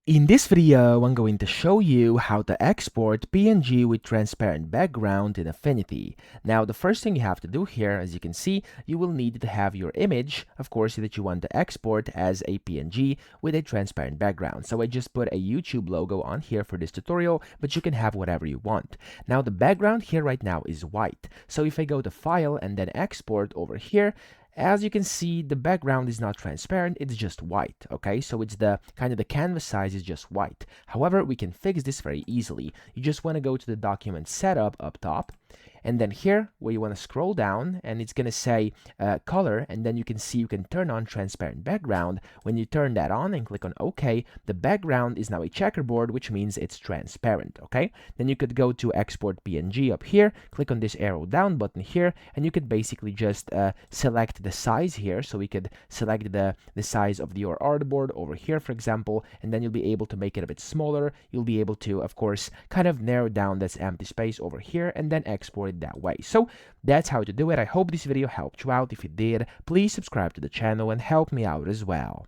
In this video, I'm going to show you how to export PNG with transparent background in Affinity. Now, the first thing you have to do here, as you can see, you will need to have your image, of course, that you want to export as a PNG with a transparent background. So I just put a YouTube logo on here for this tutorial, but you can have whatever you want. Now, the background here right now is white. So if I go to File and then Export over here, as you can see, the background is not transparent, it's just white, okay? So it's the kind of the canvas size is just white. However, we can fix this very easily. You just want to go to the document setup up top, and then here where you want to scroll down, and it's going to say color, and then you can see you can turn on transparent background. When you turn that on and click on OK, the background is now a checkerboard, which means it's transparent, okay? Then you could go to export PNG up here, click on this arrow down button here, and you could basically just select the size here. So we could select the size of your artboard over here, for example, and then you'll be able to make it a bit smaller. You'll be able to, of course, kind of narrow down this empty space over here and then export it that way. So that's how to do it. I hope this video helped you out. If it did, please subscribe to the channel and help me out as well.